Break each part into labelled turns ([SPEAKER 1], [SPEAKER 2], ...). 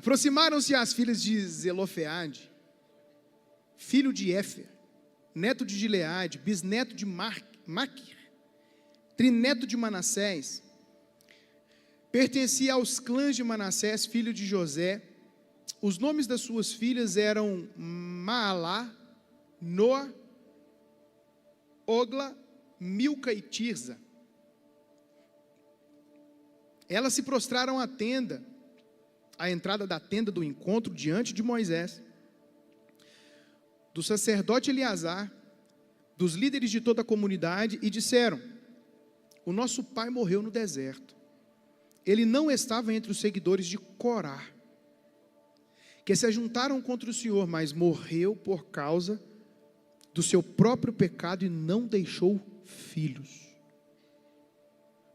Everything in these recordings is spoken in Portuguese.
[SPEAKER 1] Aproximaram-se as filhas de Zelofeade, filho de Éfer, neto de Gileade, bisneto de Maquir, trineto de Manassés. Pertencia aos clãs de Manassés, filho de José. Os nomes das suas filhas eram Maalá, Noa, Ogla, Milca e Tirza. Elas se prostraram à entrada da tenda do encontro, diante de Moisés, do sacerdote Eleazar, dos líderes de toda a comunidade, e disseram: o nosso pai morreu no deserto. Ele não estava entre os seguidores de Corá, que se ajuntaram contra o Senhor, mas morreu por causa do seu próprio pecado e não deixou filhos.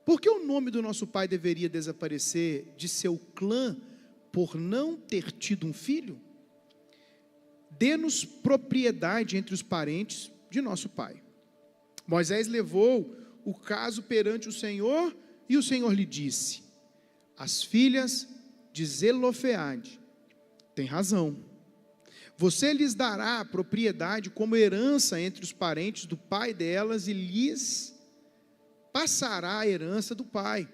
[SPEAKER 1] Por que o nome do nosso pai deveria desaparecer de seu clã por não ter tido um filho? Dê-nos propriedade entre os parentes de nosso pai. Moisés levou o caso perante o Senhor, e o Senhor lhe disse: as filhas de Zelofeade têm razão. Você lhes dará a propriedade como herança entre os parentes do pai delas, e lhes passará a herança do pai.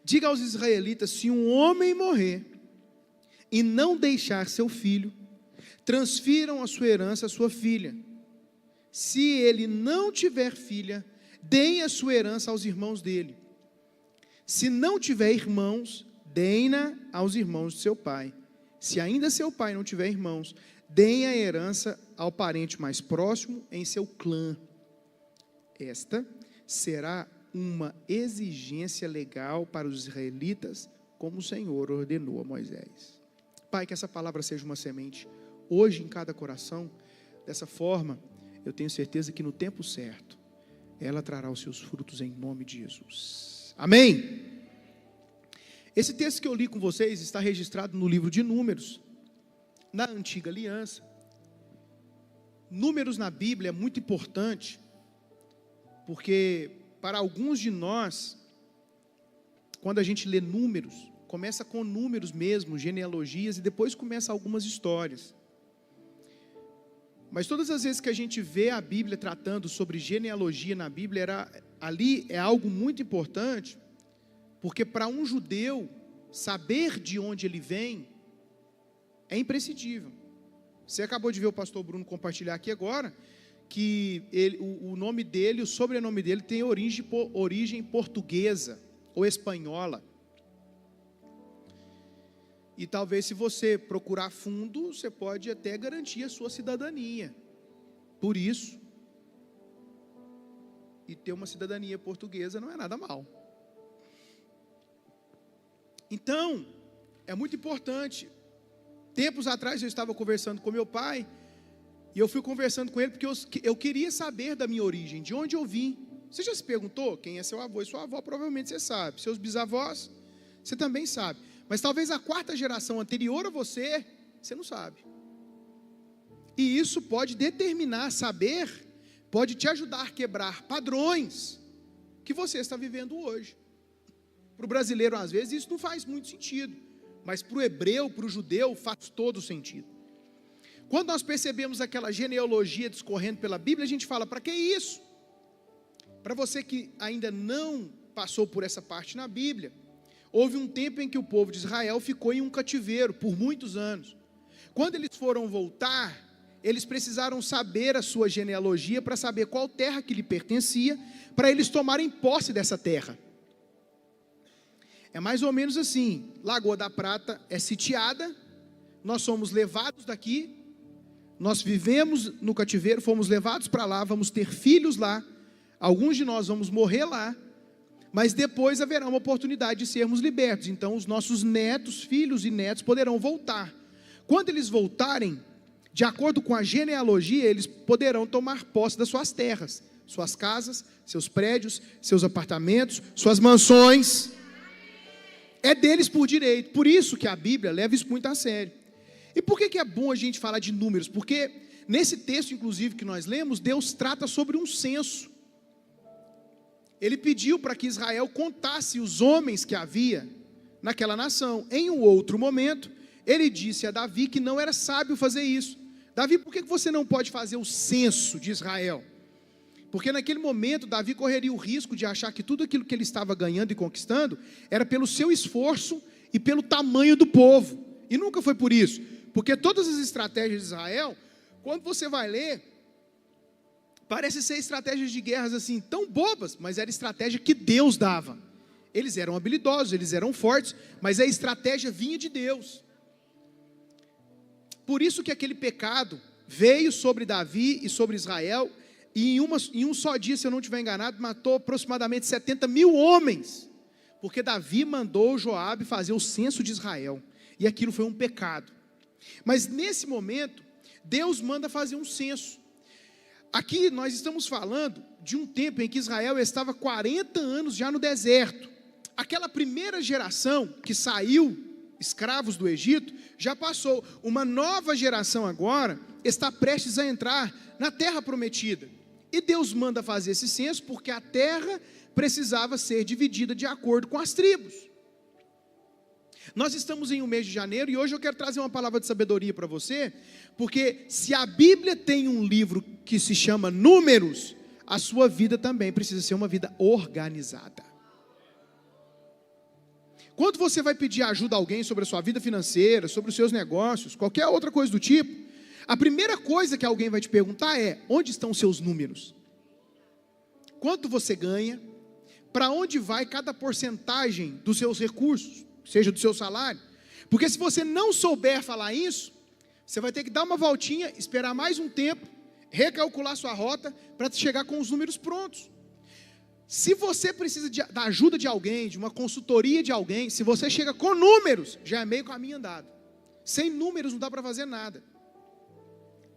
[SPEAKER 1] Diga aos israelitas: se um homem morrer e não deixar seu filho, transfiram a sua herança à sua filha. Se ele não tiver filha, deem a sua herança aos irmãos dele. Se não tiver irmãos, deem-na aos irmãos de seu pai. Se ainda seu pai não tiver irmãos, deem a herança ao parente mais próximo em seu clã. Esta será uma exigência legal para os israelitas, como o Senhor ordenou a Moisés. Pai, que essa palavra seja uma semente hoje em cada coração. Dessa forma, eu tenho certeza que no tempo certo ela trará os seus frutos em nome de Jesus. Amém? Esse texto que eu li com vocês está registrado no livro de Números, na Antiga Aliança. Números na Bíblia é muito importante, porque para alguns de nós, quando a gente lê Números, começa com números mesmo, genealogias, e depois começa algumas histórias. Mas todas as vezes que a gente vê a Bíblia tratando sobre genealogia na Bíblia, ali é algo muito importante, porque para um judeu, saber de onde ele vem é imprescindível. Você acabou de ver o pastor Bruno compartilhar aqui agora, que o nome dele, o sobrenome dele tem origem portuguesa ou espanhola. E talvez, se você procurar fundo, você pode até garantir a sua cidadania por isso. E ter uma cidadania portuguesa não é nada mal. Então, é muito importante. Tempos atrás eu estava conversando com meu pai, e eu fui conversando com ele porque eu queria saber da minha origem, de onde eu vim. Você já se perguntou quem é seu avô e sua avó? Provavelmente você sabe. Seus bisavós, você também sabe. Mas talvez a quarta geração anterior a você não sabe. E isso pode determinar, saber, pode te ajudar a quebrar padrões que você está vivendo hoje. Para o brasileiro, às vezes, isso não faz muito sentido. Mas para o hebreu, para o judeu, faz todo sentido. Quando nós percebemos aquela genealogia discorrendo pela Bíblia, a gente fala: para que isso? Para você que ainda não passou por essa parte na Bíblia, houve um tempo em que o povo de Israel ficou em um cativeiro por muitos anos. Quando eles foram voltar, eles precisaram saber a sua genealogia para saber qual terra que lhe pertencia, para eles tomarem posse dessa terra. É mais ou menos assim: Lagoa da Prata é sitiada, nós somos levados daqui, nós vivemos no cativeiro, fomos levados para lá, vamos ter filhos lá, alguns de nós vamos morrer lá, mas depois haverá uma oportunidade de sermos libertos. Então os nossos netos, filhos e netos poderão voltar. Quando eles voltarem, de acordo com a genealogia, eles poderão tomar posse das suas terras, suas casas, seus prédios, seus apartamentos, suas mansões. É deles por direito. Por isso que a Bíblia leva isso muito a sério. E por que é bom a gente falar de números? Porque nesse texto, inclusive, que nós lemos, Deus trata sobre um censo. Ele pediu para que Israel contasse os homens que havia naquela nação. Em um outro momento, ele disse a Davi que não era sábio fazer isso. Davi, por que você não pode fazer o censo de Israel? Porque naquele momento, Davi correria o risco de achar que tudo aquilo que ele estava ganhando e conquistando era pelo seu esforço e pelo tamanho do povo. E nunca foi por isso. Porque todas as estratégias de Israel, quando você vai ler, parece ser estratégias de guerras assim, tão bobas, mas era estratégia que Deus dava. Eles eram habilidosos, eles eram fortes, mas a estratégia vinha de Deus. Por isso que aquele pecado veio sobre Davi e sobre Israel, e em um só dia, se eu não estiver enganado, matou aproximadamente 70 mil homens, porque Davi mandou Joabe fazer o censo de Israel, e aquilo foi um pecado. Mas nesse momento, Deus manda fazer um censo. Aqui nós estamos falando de um tempo em que Israel estava 40 anos já no deserto. Aquela primeira geração que saiu escravos do Egito, já passou. Uma nova geração agora está prestes a entrar na terra prometida. E Deus manda fazer esse censo porque a terra precisava ser dividida de acordo com as tribos. Nós estamos em um mês de janeiro e hoje eu quero trazer uma palavra de sabedoria para você, porque se a Bíblia tem um livro que se chama Números, a sua vida também precisa ser uma vida organizada. Quando você vai pedir ajuda a alguém sobre a sua vida financeira, sobre os seus negócios, qualquer outra coisa do tipo, a primeira coisa que alguém vai te perguntar é: onde estão os seus números? Quanto você ganha? Para onde vai cada porcentagem dos seus recursos, seja do seu salário? Porque se você não souber falar isso, você vai ter que dar uma voltinha, esperar mais um tempo, recalcular sua rota, para chegar com os números prontos. Se você precisa da ajuda de alguém, de uma consultoria de alguém, se você chega com números, já é meio caminho andado. Sem números não dá para fazer nada.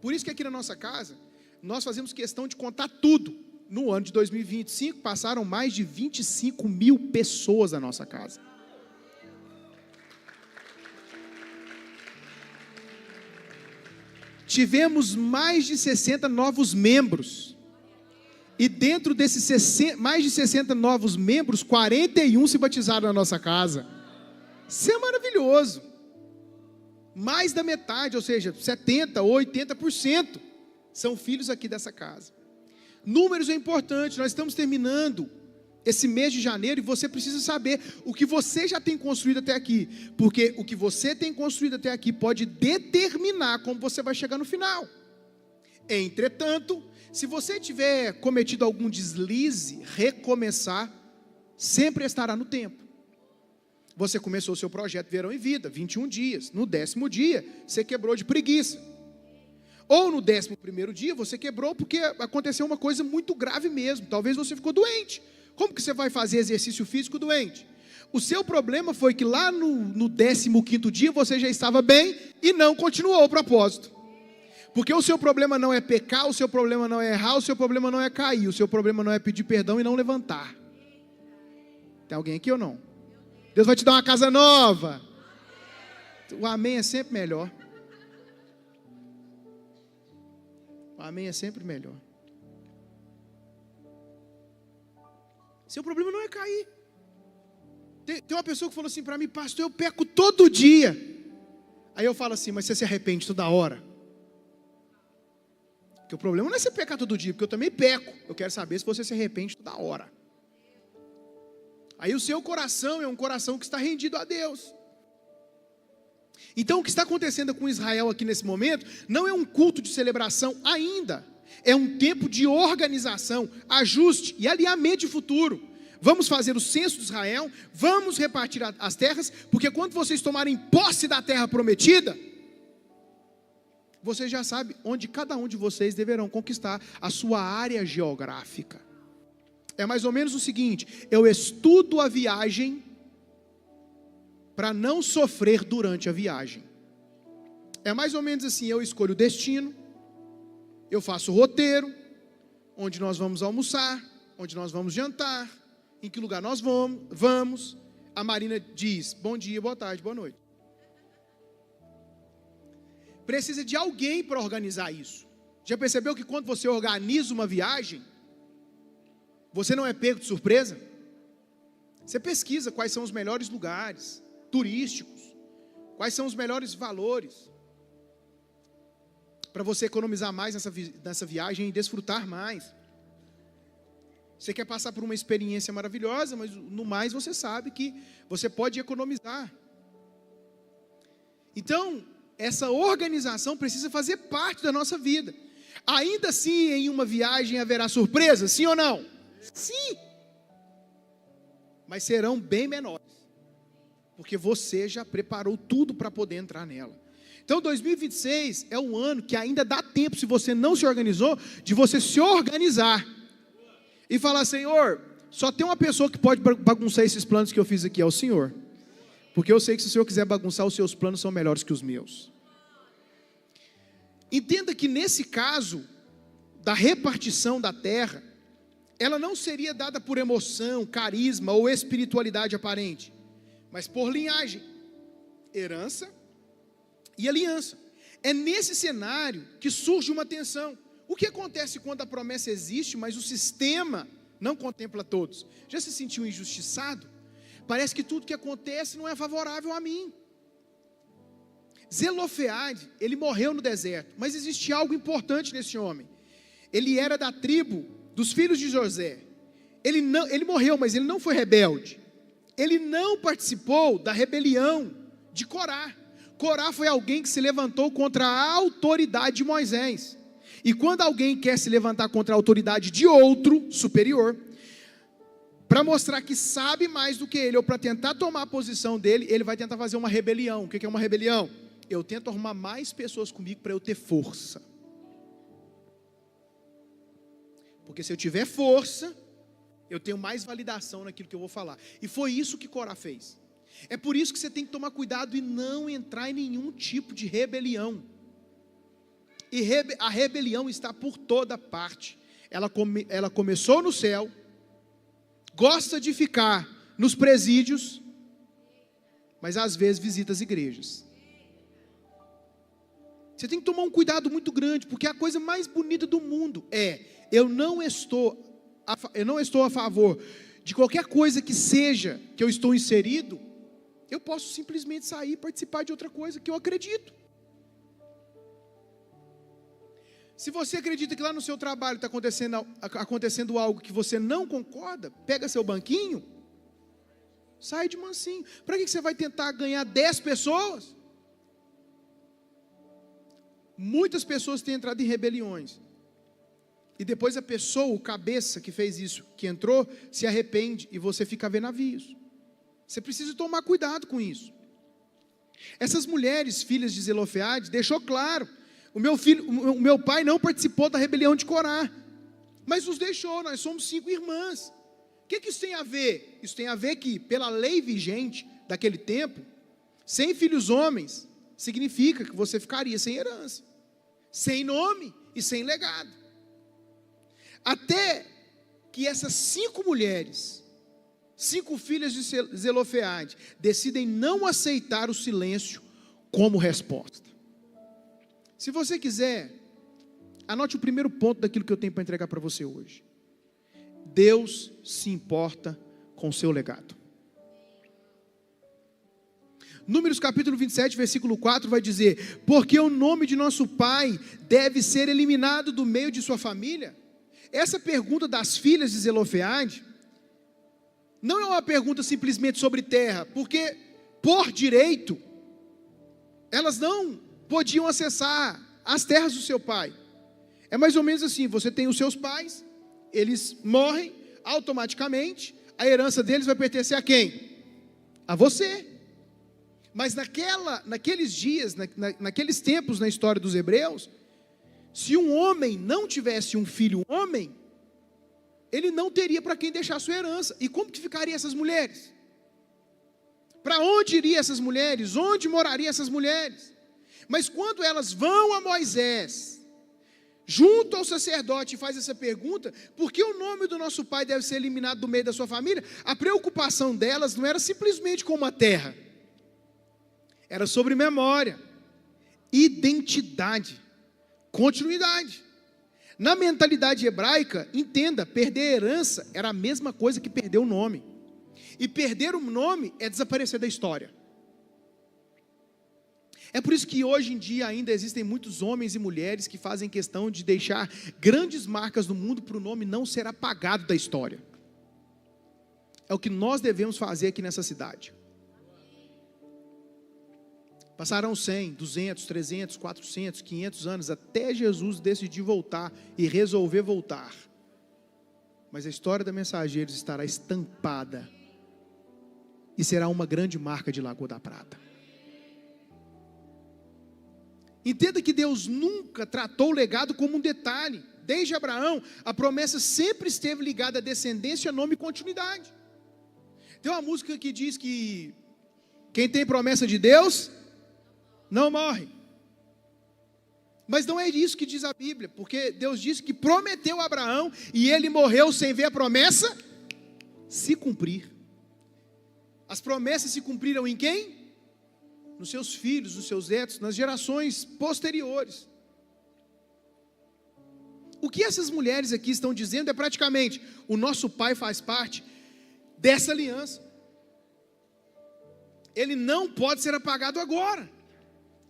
[SPEAKER 1] Por isso que aqui na nossa casa, nós fazemos questão de contar tudo. No ano de 2025, passaram mais de 25 mil pessoas na nossa casa. Tivemos mais de 60 novos membros. E dentro desses mais de 60 novos membros, 41 se batizaram na nossa casa. Isso é maravilhoso. Mais da metade, ou seja, 70% ou 80% são filhos aqui dessa casa. Números é importante. Nós estamos terminando esse mês de janeiro e você precisa saber o que você já tem construído até aqui. Porque o que você tem construído até aqui pode determinar como você vai chegar no final. Entretanto, se você tiver cometido algum deslize, recomeçar sempre estará no tempo. Você começou o seu projeto Verão e Vida, 21 dias. No 10º dia, você quebrou de preguiça. Ou no 11º dia, você quebrou porque aconteceu uma coisa muito grave mesmo. Talvez você ficou doente. Como que você vai fazer exercício físico doente? O seu problema foi que lá no 15º dia, você já estava bem e não continuou o propósito. Porque o seu problema não é pecar, o seu problema não é errar, o seu problema não é cair, o seu problema não é pedir perdão e não levantar. Tem alguém aqui ou não? Deus vai te dar uma casa nova. O amém é sempre melhor. O amém é sempre melhor. Seu problema não é cair. Tem uma pessoa que falou assim para mim: pastor, eu peco todo dia. Aí eu falo assim: mas você se arrepende toda hora? Porque o problema não é você pecar todo dia, porque eu também peco. Eu quero saber se você se arrepende toda hora. Aí o seu coração é um coração que está rendido a Deus. Então o que está acontecendo com Israel aqui nesse momento não é um culto de celebração ainda. É um tempo de organização, ajuste e alinhamento de futuro. Vamos fazer o censo de Israel, vamos repartir as terras, porque quando vocês tomarem posse da terra prometida, vocês já sabem onde cada um de vocês deverão conquistar a sua área geográfica. É mais ou menos o seguinte: eu estudo a viagem para não sofrer durante a viagem. É mais ou menos assim: eu escolho o destino, eu faço o roteiro, onde nós vamos almoçar, onde nós vamos jantar, em que lugar nós vamos. A Marina diz: bom dia, boa tarde, boa noite. Precisa de alguém para organizar isso. Já percebeu que quando você organiza uma viagem, você não é pego de surpresa? Você pesquisa quais são os melhores lugares, turísticos, quais são os melhores valores para você economizar mais nessa viagem e desfrutar mais. Você quer passar por uma experiência maravilhosa, mas no mais você sabe que você pode economizar. Então, essa organização precisa fazer parte da nossa vida. Ainda assim, em uma viagem haverá surpresa, sim ou não? Sim. Mas serão bem menores, porque você já preparou tudo para poder entrar nela. Então 2026 é um ano que ainda dá tempo, se você não se organizou, de você se organizar e falar: Senhor, só tem uma pessoa que pode bagunçar esses planos que eu fiz aqui, é o Senhor, porque eu sei que se o Senhor quiser bagunçar, os seus planos são melhores que os meus. Entenda que nesse caso da repartição da terra, ela não seria dada por emoção, carisma ou espiritualidade aparente, mas por linhagem, herança e aliança. É nesse cenário que surge uma tensão. O que acontece quando a promessa existe, mas o sistema não contempla todos? Já se sentiu injustiçado? Parece que tudo que acontece não é favorável a mim. Zelofeade, ele morreu no deserto, mas existe algo importante nesse homem. Ele era da tribo dos filhos de José. Ele morreu, mas ele não foi rebelde. Ele não participou da rebelião de Corá. Corá foi alguém que se levantou contra a autoridade de Moisés. E quando alguém quer se levantar contra a autoridade de outro, superior, para mostrar que sabe mais do que ele, ou para tentar tomar a posição dele, ele vai tentar fazer uma rebelião. O que é uma rebelião? Eu tento arrumar mais pessoas comigo para eu ter força. Porque se eu tiver força, eu tenho mais validação naquilo que eu vou falar. E foi isso que Corá fez. É por isso que você tem que tomar cuidado e não entrar em nenhum tipo de rebelião. E a rebelião está por toda parte. Ela começou no céu, gosta de ficar nos presídios, mas às vezes visita as igrejas. Você tem que tomar um cuidado muito grande, porque a coisa mais bonita do mundo é: eu não estou a favor de qualquer coisa que seja que eu estou inserido. Eu posso simplesmente sair e participar de outra coisa que eu acredito. Se você acredita que lá no seu trabalho está acontecendo algo que você não concorda, pega seu banquinho, sai de mansinho. Para que você vai tentar ganhar 10 pessoas? Muitas pessoas têm entrado em rebeliões. E depois a pessoa, o cabeça que fez isso, que entrou, se arrepende e você fica a ver navios. Você precisa tomar cuidado com isso. Essas mulheres, filhas de Zelofeade, deixou claro: o meu pai não participou da rebelião de Corá, mas nos deixou, nós somos 5 irmãs. O que isso tem a ver? Isso tem a ver que, pela lei vigente daquele tempo, sem filhos homens, significa que você ficaria sem herança, sem nome e sem legado. Até que essas 5 mulheres, 5 filhas de Zelofeade, decidem não aceitar o silêncio como resposta. Se você quiser, anote o primeiro ponto daquilo que eu tenho para entregar para você hoje. Deus se importa com o seu legado. Números capítulo 27, versículo 4 vai dizer: porque o nome de nosso pai deve ser eliminado do meio de sua família? Essa pergunta das filhas de Zelofeade não é uma pergunta simplesmente sobre terra, porque por direito elas não podiam acessar as terras do seu pai. É mais ou menos assim: você tem os seus pais, eles morrem, automaticamente a herança deles vai pertencer a quem? A você. Mas naqueles dias, naqueles tempos na história dos hebreus, se um homem não tivesse um filho homem, ele não teria para quem deixar sua herança. E como que ficariam essas mulheres? Para onde iriam essas mulheres? Onde morariam essas mulheres? Mas quando elas vão a Moisés, junto ao sacerdote, e faz essa pergunta: por que o nome do nosso pai deve ser eliminado do meio da sua família? A preocupação delas não era simplesmente com uma terra, era sobre memória, identidade, continuidade. Na mentalidade hebraica, entenda, perder a herança era a mesma coisa que perder o nome. E perder o nome é desaparecer da história. É por isso que hoje em dia ainda existem muitos homens e mulheres que fazem questão de deixar grandes marcas no mundo para o nome não ser apagado da história. É o que nós devemos fazer aqui nessa cidade. Passarão 100, 200, 300, 400, 500 anos até Jesus decidir voltar e resolver voltar. Mas a história da Mensageiros estará estampada e será uma grande marca de Lagoa da Prata. Entenda que Deus nunca tratou o legado como um detalhe. Desde Abraão, a promessa sempre esteve ligada à descendência, nome e continuidade. Tem uma música que diz que quem tem promessa de Deus não morre. Mas não é isso que diz a Bíblia, porque Deus disse que prometeu a Abraão e ele morreu sem ver a promessa se cumprir. As promessas se cumpriram em quem? Nos seus filhos, nos seus netos, nas gerações posteriores. O que essas mulheres aqui estão dizendo é praticamente: o nosso pai faz parte dessa aliança. Ele não pode ser apagado agora.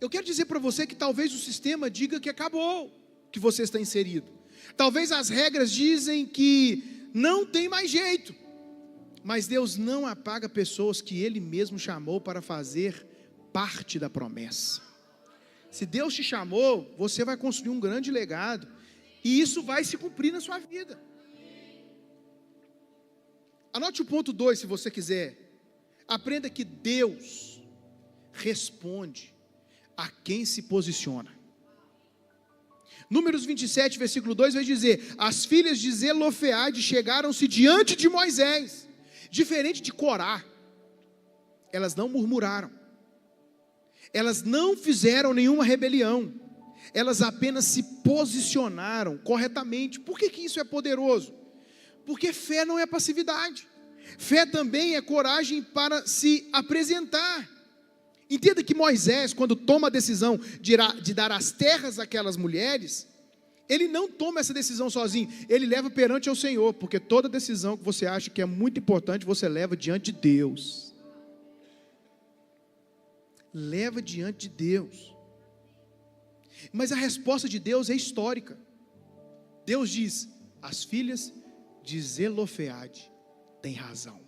[SPEAKER 1] Eu quero dizer para você que talvez o sistema diga que acabou, que você está inserido. Talvez as regras dizem que não tem mais jeito. Mas Deus não apaga pessoas que Ele mesmo chamou para fazer parte da promessa. Se Deus te chamou, você vai construir um grande legado, e isso vai se cumprir na sua vida. Anote o ponto 2, se você quiser. Aprenda que Deus responde a quem se posiciona. Números 27, versículo 2 vai dizer: as filhas de Zelofeade chegaram-se diante de Moisés. Diferente de Corá, elas não murmuraram, elas não fizeram nenhuma rebelião, elas apenas se posicionaram corretamente. Por que isso é poderoso? Porque fé não é passividade, fé também é coragem para se apresentar. Entenda que Moisés, quando toma a decisão de dar as terras àquelas mulheres, ele não toma essa decisão sozinho, ele leva perante ao Senhor, porque toda decisão que você acha que é muito importante, você leva diante de Deus. Leva diante de Deus. Mas a resposta de Deus é histórica. Deus diz: as filhas de Zelofeade têm razão.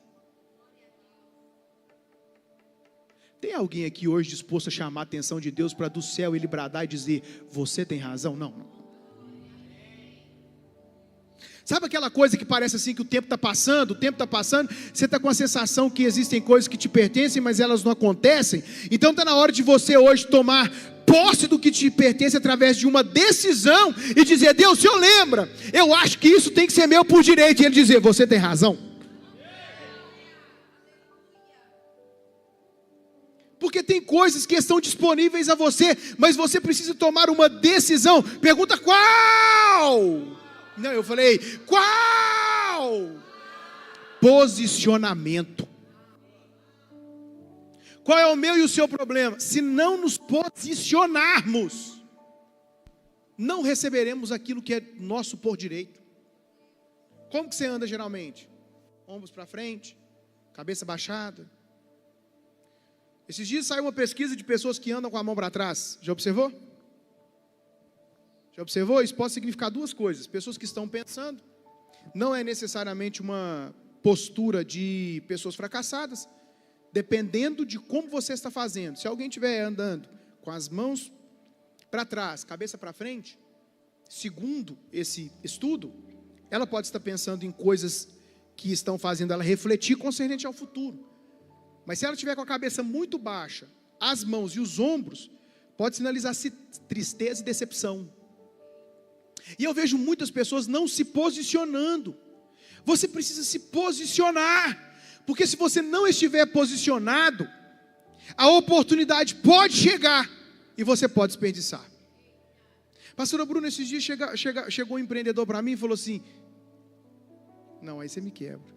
[SPEAKER 1] Tem alguém aqui hoje disposto a chamar a atenção de Deus para do céu ele bradar e dizer: você tem razão? Não. Sabe aquela coisa que parece assim que o tempo está passando, você está com a sensação que existem coisas que te pertencem, mas elas não acontecem? Então está na hora de você hoje tomar posse do que te pertence através de uma decisão e dizer: Deus, o Senhor lembra, eu acho que isso tem que ser meu por direito, e Ele dizer: você tem razão. Porque tem coisas que estão disponíveis a você, mas você precisa tomar uma decisão. Pergunta: qual? Não, eu falei: qual? Posicionamento. Qual é o meu e o seu problema? Se não nos posicionarmos, não receberemos aquilo que é nosso por direito. Como que você anda geralmente? Ombros para frente, cabeça baixada. Esses dias saiu uma pesquisa de pessoas que andam com a mão para trás. Já observou? Já observou? Isso pode significar duas coisas. Pessoas que estão pensando. Não é necessariamente uma postura de pessoas fracassadas. Dependendo de como você está fazendo. Se alguém estiver andando com as mãos para trás, cabeça para frente, segundo esse estudo, ela pode estar pensando em coisas que estão fazendo ela refletir concernente ao futuro. Mas se ela estiver com a cabeça muito baixa, as mãos e os ombros, pode sinalizar tristeza e decepção. E eu vejo muitas pessoas não se posicionando. Você precisa se posicionar, porque se você não estiver posicionado, a oportunidade pode chegar e você pode desperdiçar. Pastor Bruno, esses dias chegou um empreendedor para mim e falou assim: não, aí você me quebra.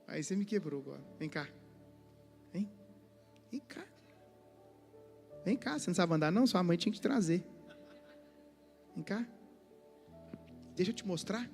[SPEAKER 1] Aí você me quebrou agora. Vem cá. Vem cá. Vem cá, você não sabe andar não? Sua mãe tinha que te trazer. Vem cá. Deixa eu te mostrar.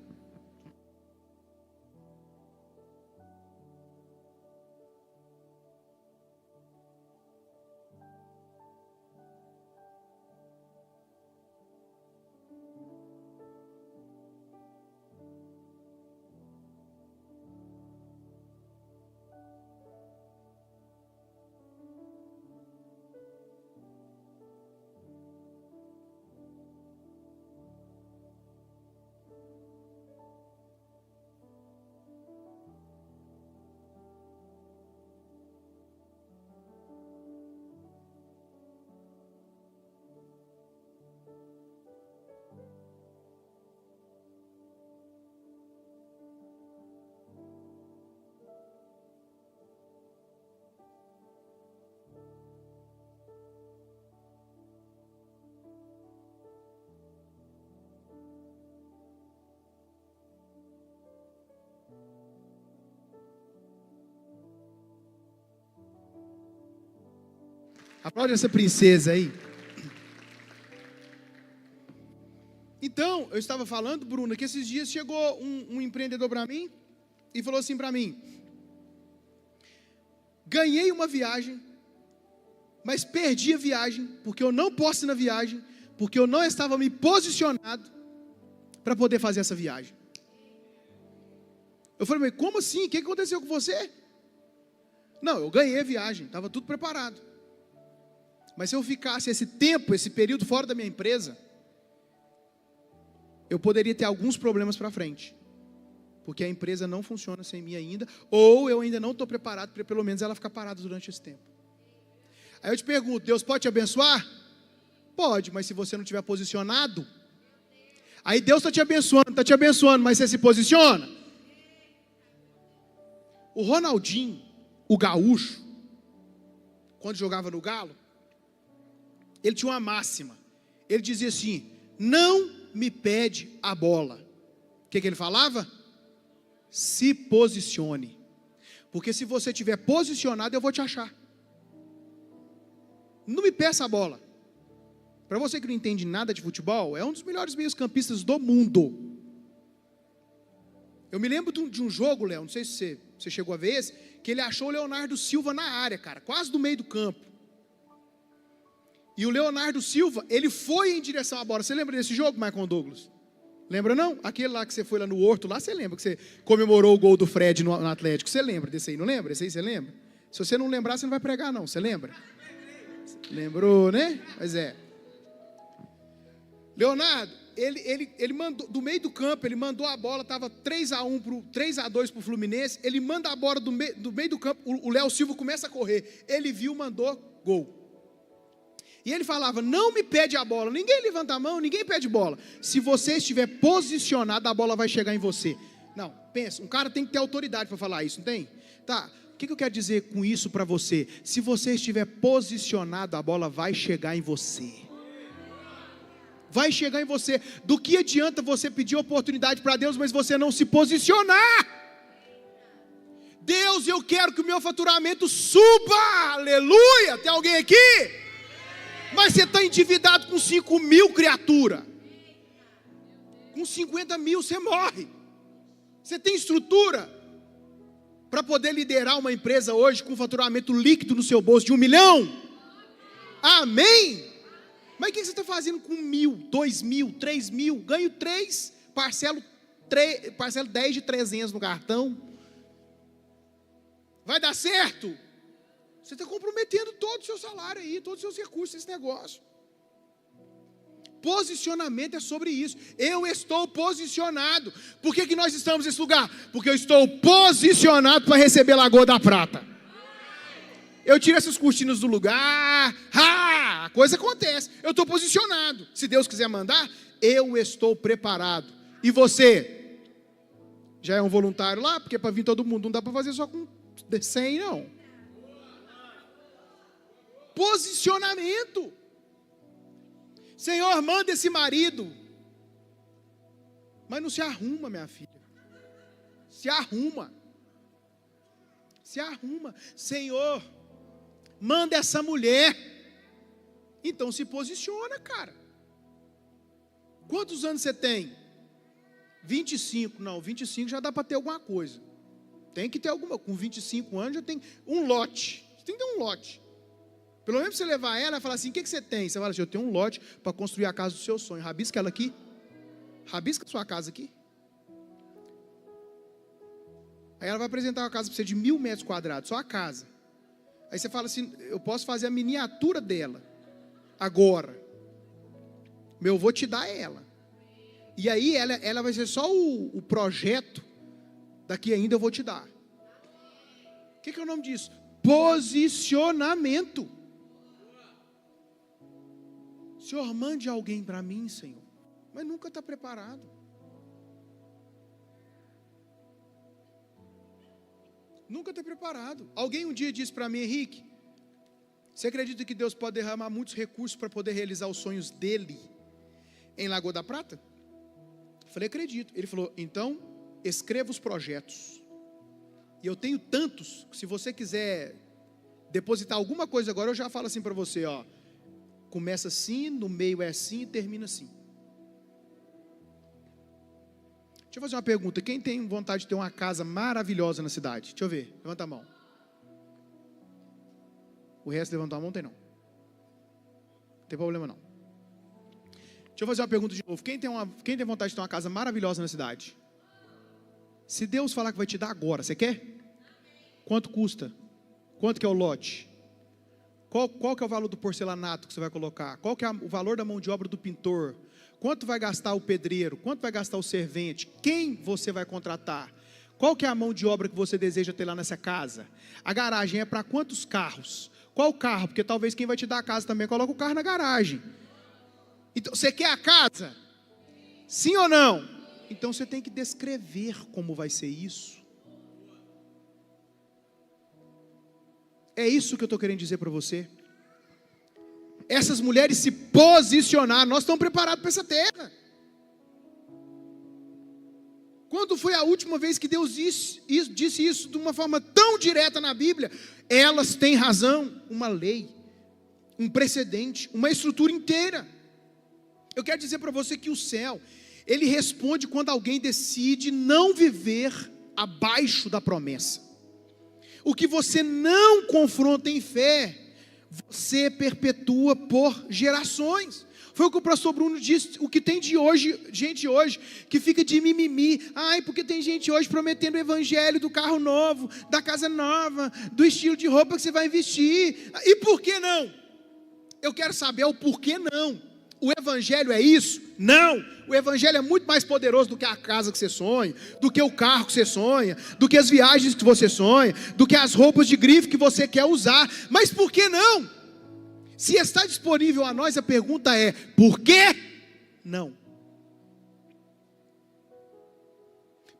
[SPEAKER 1] Aplaude essa princesa aí. Então, eu estava falando, Bruna, que esses dias chegou um empreendedor para mim e falou assim para mim: ganhei uma viagem, mas perdi a viagem, porque eu não posso ir na viagem, porque eu não estava me posicionado para poder fazer essa viagem. Eu falei, mas como assim? O que aconteceu com você? Não, eu ganhei a viagem, estava tudo preparado. Mas se eu ficasse esse tempo, esse período fora da minha empresa, eu poderia ter alguns problemas para frente. Porque a empresa não funciona sem mim ainda, ou eu ainda não estou preparado para pelo menos ela ficar parada durante esse tempo. Aí eu te pergunto, Deus pode te abençoar? Pode, mas se você não estiver posicionado, aí Deus está te abençoando, mas você se posiciona? O Ronaldinho, o gaúcho, quando jogava no Galo, ele tinha uma máxima. Ele dizia assim: não me pede a bola. O que ele falava? Se posicione. Porque se você estiver posicionado, eu vou te achar. Não me peça a bola. Para você que não entende nada de futebol, é um dos melhores meios-campistas do mundo. Eu me lembro de um jogo, Léo, não sei se você chegou a ver esse, que ele achou o Leonardo Silva na área, cara, quase no meio do campo. E o Leonardo Silva, ele foi em direção à bola. Você lembra desse jogo, Michael Douglas? Lembra não? Aquele lá que você foi lá no Horto, lá você lembra que você comemorou o gol do Fred no Atlético. Você lembra desse aí, não lembra? Esse aí você lembra? Se você não lembrar, você não vai pregar não, você lembra? Lembrou, né? Mas é. Leonardo, ele mandou, do meio do campo, ele mandou a bola, estava 3-2 para o Fluminense, ele manda a bola do meio do campo, o Léo Silva começa a correr, ele viu, mandou, gol. E ele falava, não me pede a bola, ninguém levanta a mão, ninguém pede bola. Se você estiver posicionado, a bola vai chegar em você. Não, pensa, um cara tem que ter autoridade para falar isso, não tem? Tá, o que eu quero dizer com isso para você? Se você estiver posicionado, a bola vai chegar em você. Vai chegar em você. Do que adianta você pedir oportunidade para Deus, mas você não se posicionar? Deus, eu quero que o meu faturamento suba, aleluia, tem alguém aqui? Mas você está endividado com 5 mil, criatura. Com 50 mil você morre. Você tem estrutura para poder liderar uma empresa hoje com faturamento líquido no seu bolso de 1 milhão? Amém? Mas o que você está fazendo com 1.000, 2.000, 3.000? Ganho 3, parcelo 10 de 300 no cartão. Vai dar certo? Você está comprometendo todo o seu salário aí, todos os seus recursos nesse negócio. Posicionamento é sobre isso. Eu estou posicionado. Por que nós estamos nesse lugar? Porque eu estou posicionado para receber Lagoa da Prata. Eu tiro essas cortinas do lugar, a coisa acontece, eu estou posicionado. Se Deus quiser mandar, eu estou preparado. E você? Já é um voluntário lá? Porque para vir todo mundo não dá para fazer só com 100 não. Posicionamento. Senhor, manda esse marido. Mas não se arruma, minha filha. Se arruma. Se arruma. Senhor, manda essa mulher. Então se posiciona, cara. Quantos anos você tem? 25. Não, 25 já dá para ter alguma coisa. Tem que ter alguma. Com 25 anos já tem um lote. Você tem que ter um lote. Pelo menos você levar ela e falar assim, o que você tem? Você fala assim, eu tenho um lote para construir a casa do seu sonho. Rabisca ela aqui. Rabisca a sua casa aqui. Aí ela vai apresentar uma casa para você de 1.000 metros quadrados, só a casa. Aí você fala assim, eu posso fazer a miniatura dela. Agora. Eu vou te dar ela. E aí ela vai ser só o projeto. Daqui ainda eu vou te dar. O que é o nome disso? Posicionamento. Senhor, mande alguém para mim, Senhor. Mas nunca está preparado. Nunca está preparado. Alguém um dia disse para mim, Henrique, você acredita que Deus pode derramar muitos recursos para poder realizar os sonhos dele em Lagoa da Prata? Eu falei, acredito. Ele falou, então, escreva os projetos. E eu tenho tantos, que se você quiser depositar alguma coisa agora, eu já falo assim para você, ó. Começa assim, no meio é assim e termina assim. Deixa eu fazer uma pergunta. Quem tem vontade de ter uma casa maravilhosa na cidade? Deixa eu ver, levanta a mão. O resto levantou a mão, tem não. Não tem problema não. Deixa eu fazer uma pergunta de novo. Quem tem vontade de ter uma casa maravilhosa na cidade? Se Deus falar que vai te dar agora, você quer? Quanto custa? Quanto que é o lote? Qual que é o valor do porcelanato que você vai colocar? Qual que é o valor da mão de obra do pintor? Quanto vai gastar o pedreiro? Quanto vai gastar o servente? Quem você vai contratar? Qual que é a mão de obra que você deseja ter lá nessa casa? A garagem é para quantos carros? Qual carro? Porque talvez quem vai te dar a casa também coloca o carro na garagem. Então, você quer a casa? Sim ou não? Então você tem que descrever como vai ser isso. É isso que eu estou querendo dizer para você. Essas mulheres se posicionaram. Nós estamos preparados para essa terra. Quando foi a última vez que Deus disse isso de uma forma tão direta na Bíblia? Elas têm razão. Uma lei, um precedente, uma estrutura inteira. Eu quero dizer para você que o céu, ele responde quando alguém decide não viver abaixo da promessa. O que você não confronta em fé, você perpetua por gerações. Foi o que o pastor Bruno disse. O que tem de hoje, gente hoje, que fica de mimimi. Ai, porque tem gente hoje prometendo o evangelho do carro novo, da casa nova, do estilo de roupa que você vai vestir. E por que não? Eu quero saber o porquê não. O evangelho é isso? Não. O evangelho é muito mais poderoso do que a casa que você sonha, do que o carro que você sonha, do que as viagens que você sonha, do que as roupas de grife que você quer usar. Mas por que não? Se está disponível a nós, a pergunta é: por que não?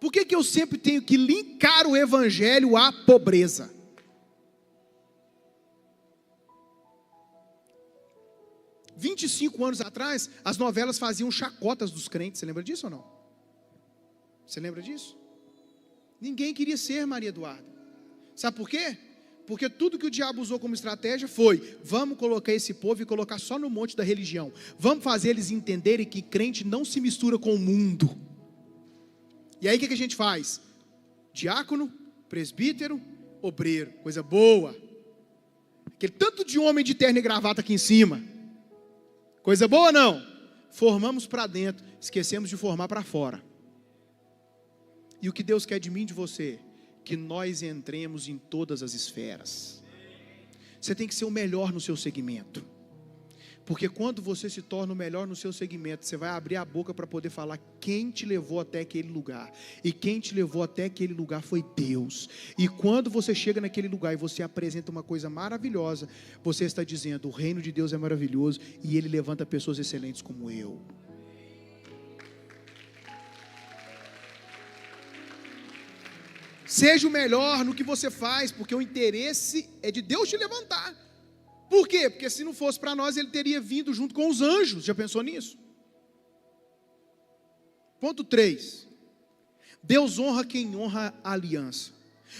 [SPEAKER 1] Por que eu sempre tenho que linkar o evangelho à pobreza? Há 25 anos atrás, as novelas faziam chacotas dos crentes. Você lembra disso ou não? Você lembra disso? Ninguém queria ser Maria Eduarda. Sabe por quê? Porque tudo que o diabo usou como estratégia foi: vamos colocar esse povo e colocar só no monte da religião. Vamos fazer eles entenderem que crente não se mistura com o mundo. E aí o que a gente faz? Diácono, presbítero, obreiro. Coisa boa. Aquele tanto de homem de terno e gravata aqui em cima. Coisa boa ou não? Formamos para dentro, esquecemos de formar para fora. E o que Deus quer de mim e de você? Que nós entremos em todas as esferas. Você tem que ser o melhor no seu segmento. Porque quando você se torna o melhor no seu segmento, você vai abrir a boca para poder falar quem te levou até aquele lugar. E quem te levou até aquele lugar foi Deus. E quando você chega naquele lugar e você apresenta uma coisa maravilhosa, você está dizendo: o reino de Deus é maravilhoso e Ele levanta pessoas excelentes como eu. Seja o melhor no que você faz, porque o interesse é de Deus te levantar. Por quê? Porque se não fosse para nós, Ele teria vindo junto com os anjos. Já pensou nisso? Ponto 3. Deus honra quem honra a aliança.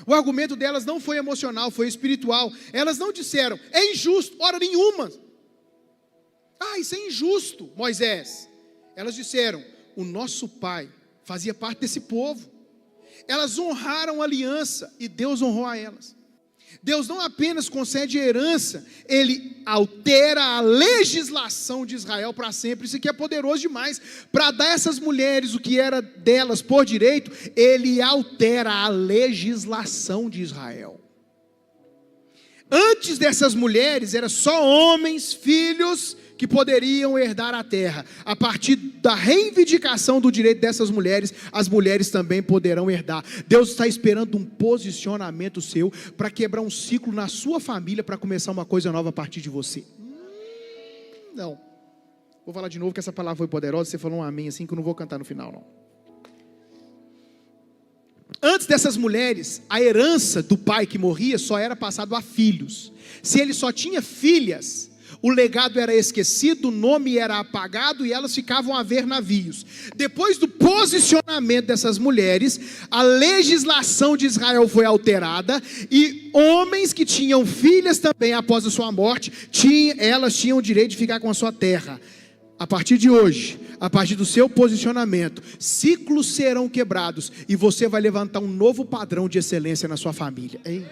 [SPEAKER 1] O argumento delas não foi emocional, foi espiritual. Elas não disseram: é injusto, hora nenhuma. Ah, isso é injusto, Moisés. Elas disseram: o nosso pai fazia parte desse povo. Elas honraram a aliança e Deus honrou a elas. Deus não apenas concede herança, Ele altera a legislação de Israel para sempre. Isso aqui é poderoso demais. Para dar a essas mulheres o que era delas por direito, Ele altera a legislação de Israel. Antes dessas mulheres, eram só homens, filhos, que poderiam herdar a terra. A partir da reivindicação do direito dessas mulheres, as mulheres também poderão herdar. Deus está esperando um posicionamento seu para quebrar um ciclo na sua família, para começar uma coisa nova a partir de você. Não. Vou falar de novo que essa palavra foi poderosa. Você falou um amém assim que eu não vou cantar no final não. Antes dessas mulheres, a herança do pai que morria só era passado a filhos. Se ele só tinha filhas, O legado era esquecido, o nome era apagado e elas ficavam a ver navios. Depois do posicionamento dessas mulheres, a legislação de Israel foi alterada e homens que tinham filhas também após a sua morte, elas tinham o direito de ficar com a sua terra. A partir de hoje, a partir do seu posicionamento, ciclos serão quebrados e você vai levantar um novo padrão de excelência na sua família. Ei.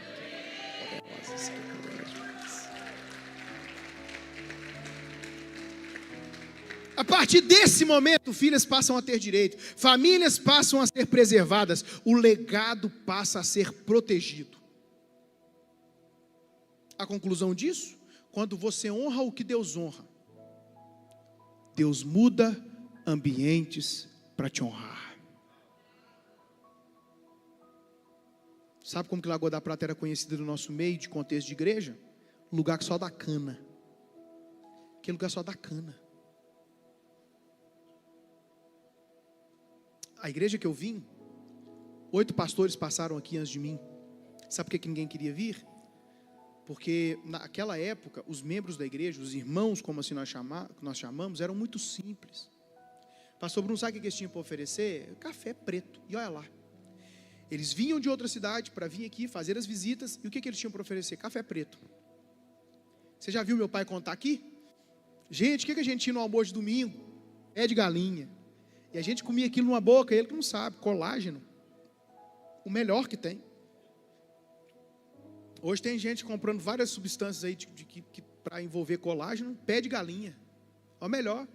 [SPEAKER 1] A partir desse momento, filhas passam a ter direito, famílias passam a ser preservadas, o legado passa a ser protegido. A conclusão disso, quando você honra o que Deus honra, Deus muda ambientes para te honrar. Sabe como que Lagoa da Prata era conhecida no nosso meio, de contexto de igreja? Um lugar que só dá cana. Aquele lugar só dá cana. A igreja que eu vim, 8 pastores passaram aqui antes de mim. Sabe por que ninguém queria vir? Porque naquela época, os membros da igreja, os irmãos, como assim nós chamamos, eram muito simples. Pastor Bruno, sabe o que eles tinham para oferecer? Café preto, e olha lá. Eles vinham de outra cidade para vir aqui fazer as visitas, e o que eles tinham para oferecer? Café preto. Você já viu meu pai contar aqui? Gente, o que a gente tinha no almoço de domingo? Pé de galinha. E a gente comia aquilo numa boca, ele que não sabe, colágeno. O melhor que tem. Hoje tem gente comprando várias substâncias aí para envolver colágeno, pé de galinha. É o melhor.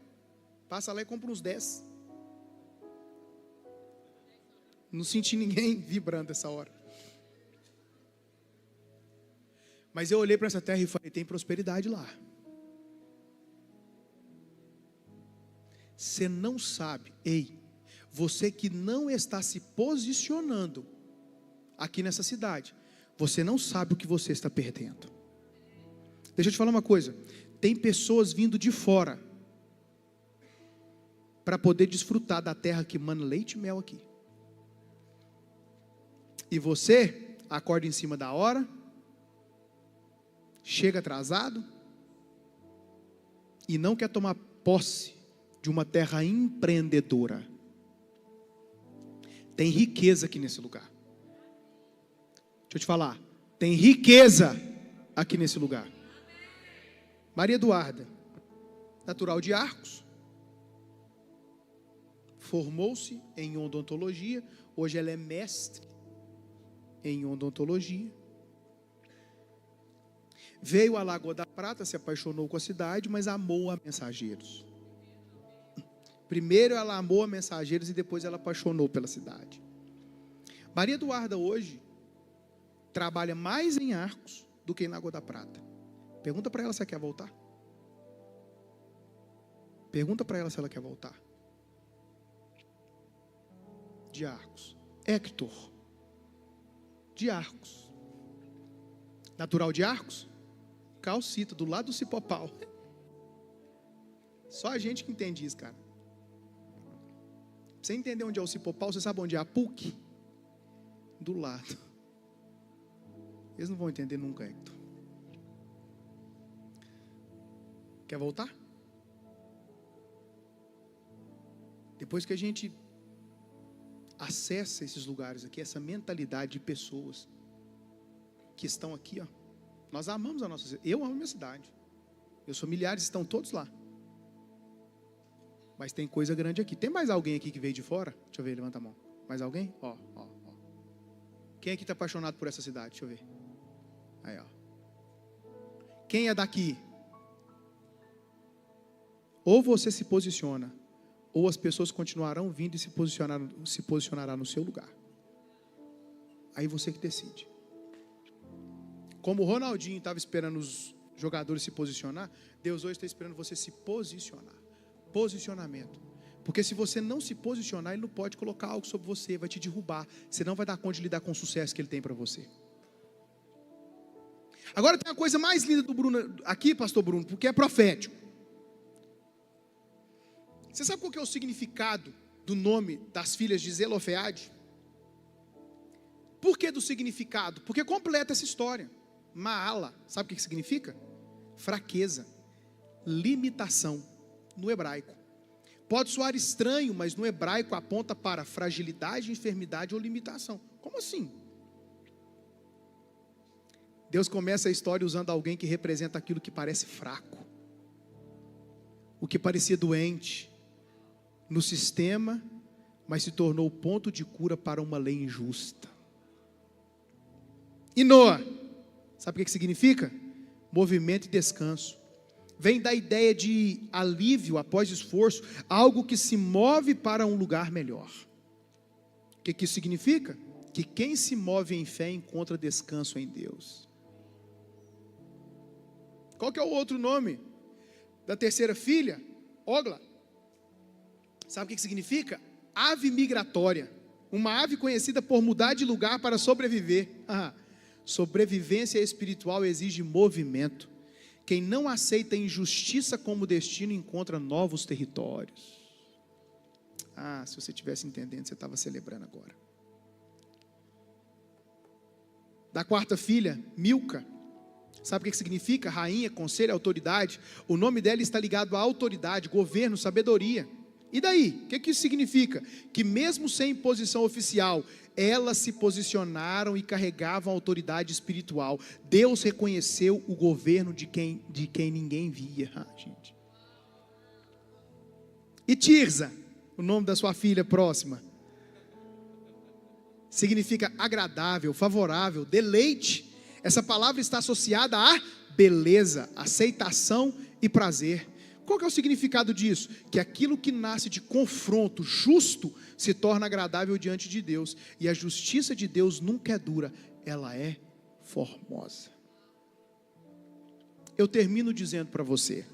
[SPEAKER 1] Passa lá e compra uns 10. Não senti ninguém vibrando essa hora. Mas eu olhei para essa terra e falei, tem prosperidade lá. Você não sabe, ei, você que não está se posicionando aqui nessa cidade, você não sabe o que você está perdendo. Deixa eu te falar uma coisa, tem pessoas vindo de fora para poder desfrutar da terra que mana leite e mel aqui. E você acorda em cima da hora, chega atrasado e não quer tomar posse de uma terra empreendedora. Tem riqueza aqui nesse lugar. Deixa eu te falar, tem riqueza aqui nesse lugar. Maria Eduarda, natural de Arcos, formou-se em odontologia, hoje ela é mestre em odontologia. Veio a Lagoa da Prata, se apaixonou com a cidade, mas amou a Mensageiros. Primeiro ela amou a Mensageiros e depois ela apaixonou pela cidade. Maria Eduarda hoje trabalha mais em Arcos do que em Lagoa da Prata. Pergunta para ela se ela quer voltar. Pergunta para ela se ela quer voltar. De Arcos. Hector, de Arcos. Natural de Arcos? Calcita, do lado do Cipopau. Só a gente que entende isso, cara. Pra você entender onde é o Cipopau, você sabe onde é a PUC? Do lado. Eles não vão entender nunca, Hector. Quer voltar? Depois que a gente acessa esses lugares aqui, essa mentalidade de pessoas que estão aqui, ó, nós amamos a nossa cidade. Eu amo a minha cidade. Meus familiares estão todos lá. Mas tem coisa grande aqui. Tem mais alguém aqui que veio de fora? Deixa eu ver, levanta a mão. Mais alguém? Ó. Quem aqui está apaixonado por essa cidade? Deixa eu ver. Aí, ó. Quem é daqui? Ou você se posiciona, ou as pessoas continuarão vindo e se posicionará no seu lugar. Aí você que decide. Como o Ronaldinho estava esperando os jogadores se posicionar, Deus hoje está esperando você se posicionar. Posicionamento. Porque se você não se posicionar, Ele não pode colocar algo sobre você, vai te derrubar. Você não vai dar conta de lidar com o sucesso que Ele tem para você. Agora tem a coisa mais linda do Bruno aqui, pastor Bruno, porque é profético. Você sabe qual que é o significado do nome das filhas de Zelofeade? Por que do significado? Porque completa essa história. Maala, sabe o que significa? Fraqueza. limitação, no hebraico. Pode soar estranho, mas no hebraico aponta para fragilidade, enfermidade ou limitação. Como assim? Deus começa a história usando alguém que representa aquilo que parece fraco, o que parecia doente no sistema, mas se tornou ponto de cura para uma lei injusta. E Noa, sabe o que significa? Movimento e descanso. Vem da ideia de alívio após esforço, algo que se move para um lugar melhor. O que isso significa? Que quem se move em fé encontra descanso em Deus. Qual que é o outro nome da terceira filha? Ogla. Sabe o que significa? Ave migratória. Uma ave conhecida por mudar de lugar para sobreviver. Sobrevivência espiritual exige movimento. Quem não aceita injustiça como destino encontra novos territórios. Se você estivesse entendendo, você estava celebrando agora. Da quarta filha, Milca. Sabe o que significa? Rainha, conselho, autoridade. O nome dela está ligado à autoridade, governo, sabedoria. E daí? O que isso significa? Que mesmo sem imposição oficial, elas se posicionaram e carregavam a autoridade espiritual. Deus reconheceu o governo de quem ninguém via. Gente. E Tirza, o nome da sua filha próxima, significa agradável, favorável, deleite. Essa palavra está associada a beleza, aceitação e prazer. Qual que é o significado disso? Que aquilo que nasce de confronto justo se torna agradável diante de Deus. E a justiça de Deus nunca é dura, ela é formosa. Eu termino dizendo para você: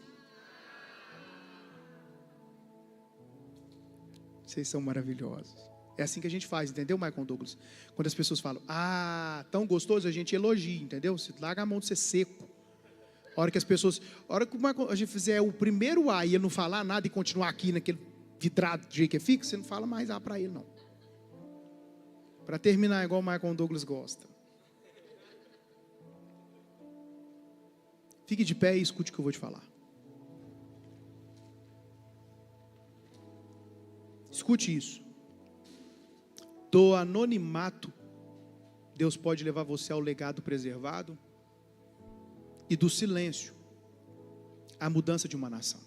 [SPEAKER 1] vocês são maravilhosos. É assim que a gente faz, entendeu, Michael Douglas? Quando as pessoas falam, tão gostoso, a gente elogia, entendeu? Você larga a mão de ser seco. A hora que a gente fizer o primeiro A e ele não falar nada e continuar aqui naquele vidrado de jeito que fica, você não fala mais A para ele, não. Para terminar igual o Michael Douglas gosta. Fique de pé e escute o que eu vou te falar. Escute isso. Do anonimato, Deus pode levar você ao legado preservado, e do silêncio, a mudança de uma nação.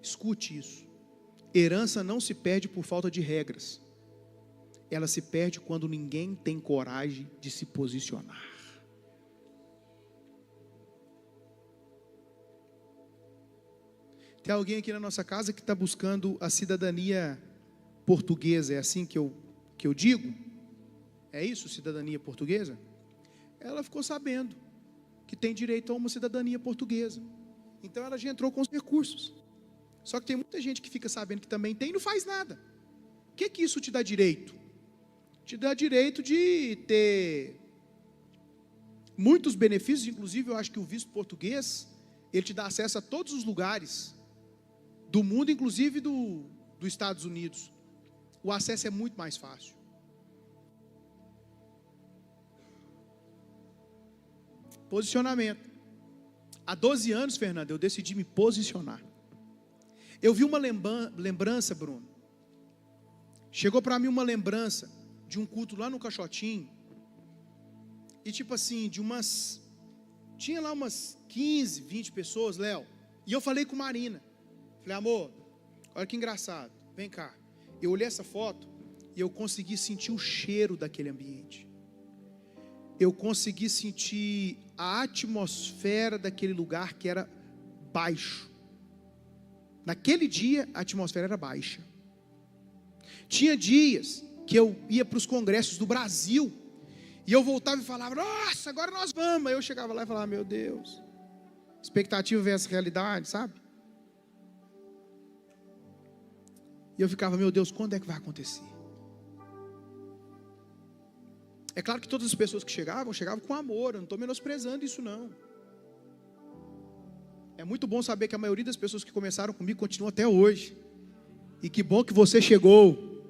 [SPEAKER 1] Escute isso. Herança não se perde por falta de regras. Ela se perde quando ninguém tem coragem de se posicionar. Tem alguém aqui na nossa casa que está buscando a cidadania portuguesa, é assim que eu digo? É isso, cidadania portuguesa? Ela ficou sabendo que tem direito a uma cidadania portuguesa. Então ela já entrou com os recursos. Só que tem muita gente que fica sabendo que também tem e não faz nada. O que isso te dá direito? Te dá direito de ter muitos benefícios, inclusive eu acho que o visto português, ele te dá acesso a todos os lugares do mundo, inclusive dos Estados Unidos. O acesso é muito mais fácil. Posicionamento. Há 12 anos, Fernando, eu decidi me posicionar. Eu vi uma lembrança, Bruno. Chegou para mim uma lembrança de um culto lá no Caixotinho. E tipo assim, tinha lá umas 15, 20 pessoas, Léo. E eu falei com Marina. Falei, amor, olha que engraçado, vem cá. Eu olhei essa foto e eu consegui sentir o cheiro daquele ambiente. Eu consegui sentir a atmosfera daquele lugar que era baixo. Naquele dia, a atmosfera era baixa. Tinha dias que eu ia para os congressos do Brasil, e eu voltava e falava, nossa, agora nós vamos. Aí eu chegava lá e falava, meu Deus, expectativa versus realidade, sabe? E eu ficava, meu Deus, quando é que vai acontecer? É claro que todas as pessoas que chegavam com amor, eu não estou menosprezando isso não. É muito bom saber que a maioria das pessoas que começaram comigo continuam até hoje. E que bom que você chegou.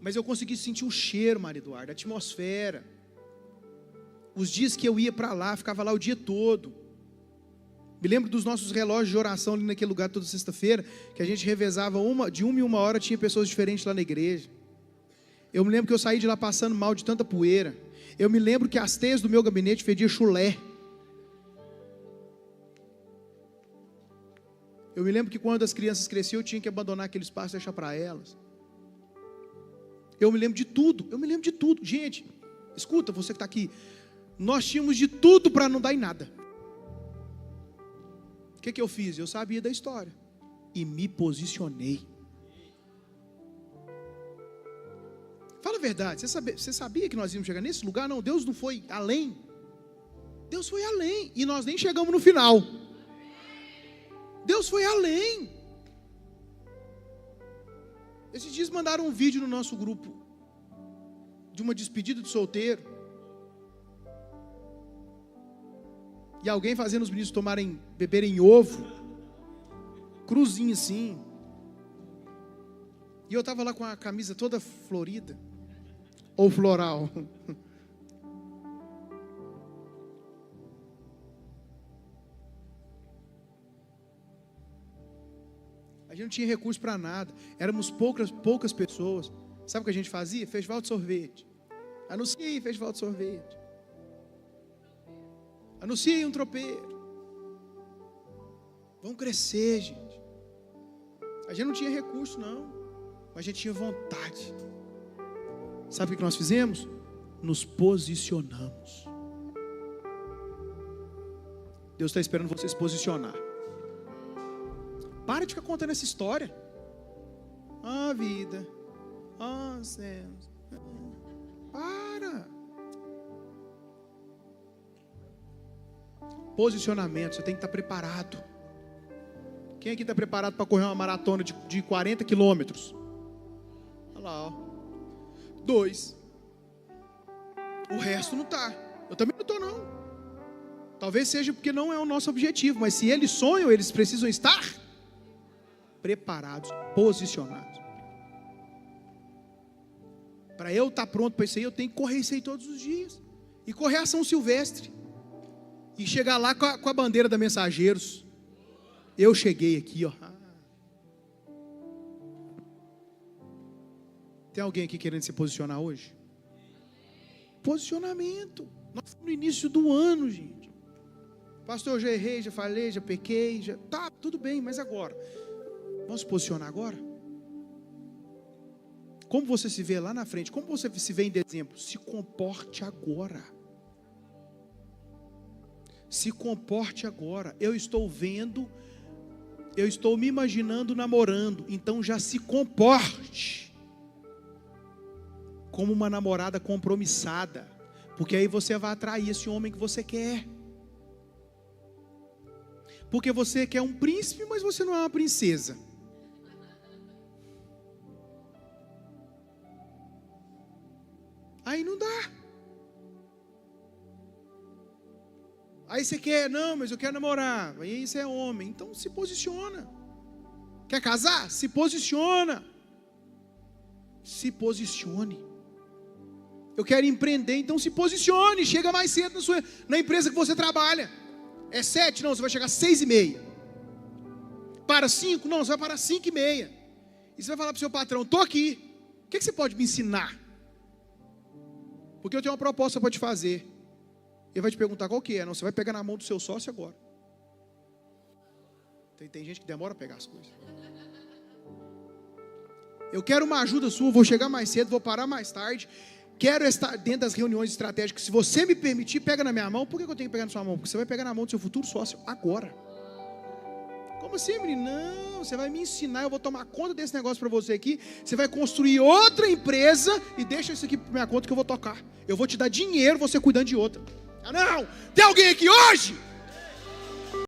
[SPEAKER 1] Mas eu consegui sentir o cheiro, Maria Eduarda, a atmosfera, os dias que eu ia para lá, ficava lá o dia todo. Me lembro dos nossos relógios de oração ali naquele lugar toda sexta-feira, que a gente revezava de uma em uma hora, tinha pessoas diferentes lá na igreja. Eu me lembro que eu saí de lá passando mal de tanta poeira. Eu me lembro que as teias do meu gabinete fediam chulé. Eu me lembro que quando as crianças cresciam, eu tinha que abandonar aquele espaço e deixar para elas. Eu me lembro de tudo, Gente, escuta, você que está aqui. Nós tínhamos de tudo para não dar em nada. O que eu fiz? Eu sabia da história e me posicionei. Fala a verdade, você sabia que nós íamos chegar nesse lugar? Não, Deus não foi além. Deus foi além e nós nem chegamos no final. Deus foi além. Esses dias mandaram um vídeo no nosso grupo de uma despedida de solteiro. E alguém fazendo os meninos beberem ovo. Cruzinho assim. E eu estava lá com a camisa toda florida. Ou floral. A gente não tinha recurso para nada. Éramos poucas pessoas. Sabe o que a gente fazia? Festival de sorvete. Anunciei festival de sorvete. Anunciei um tropeiro. Vamos crescer, gente. A gente não tinha recurso, não. Mas a gente tinha vontade. Sabe o que nós fizemos? Nos posicionamos. Deus está esperando você se posicionar. Para de ficar contando essa história. Ah, vida. Ah, céus. Para. Posicionamento, você tem que estar preparado. Quem aqui está preparado para correr uma maratona de 40 quilômetros? Olha lá, ó. 2. O resto não está. Eu também não estou, não. Talvez seja porque não é o nosso objetivo, mas se eles sonham, eles precisam estar preparados, posicionados. Para eu estar pronto para isso aí, eu tenho que correr isso aí todos os dias. E correr a São Silvestre. E chegar lá com a bandeira da Mensageiros. Eu cheguei aqui, ó. Tem alguém aqui querendo se posicionar hoje? Posicionamento. Nós estamos no início do ano, gente. Pastor, eu já errei, já falei, já pequei, já... Tá, tudo bem, mas agora? Vamos se posicionar agora? Como você se vê lá na frente? Como você se vê em dezembro? Se comporte agora. Se comporte agora. Eu estou me imaginando namorando. Então já se comporte como uma namorada compromissada. Porque aí você vai atrair esse homem que você quer. Porque você quer um príncipe, mas você não é uma princesa. Aí não dá. Aí você quer, não, mas eu quero namorar. Aí você é homem, então se posiciona. Quer casar? Se posiciona. Se posicione. Eu quero empreender, então se posicione. Chega mais cedo na empresa que você trabalha. É 7? Não, você vai chegar às 6:30. Para 5? Não, você vai parar às 5:30. E você vai falar para o seu patrão, estou aqui. O que você pode me ensinar? Porque eu tenho uma proposta para te fazer. Ele vai te perguntar qual que é. Não, você vai pegar na mão do seu sócio agora. Tem gente que demora a pegar as coisas. Eu quero uma ajuda sua, vou chegar mais cedo, vou parar mais tarde. Quero estar dentro das reuniões estratégicas. Se você me permitir, pega na minha mão. Por que eu tenho que pegar na sua mão? Porque você vai pegar na mão do seu futuro sócio agora. Como assim, menino? Não, você vai me ensinar, eu vou tomar conta desse negócio para você aqui. Você vai construir outra empresa e deixa isso aqui por minha conta que eu vou tocar. Eu vou te dar dinheiro, você cuidando de outra. Ah, não! Tem alguém aqui hoje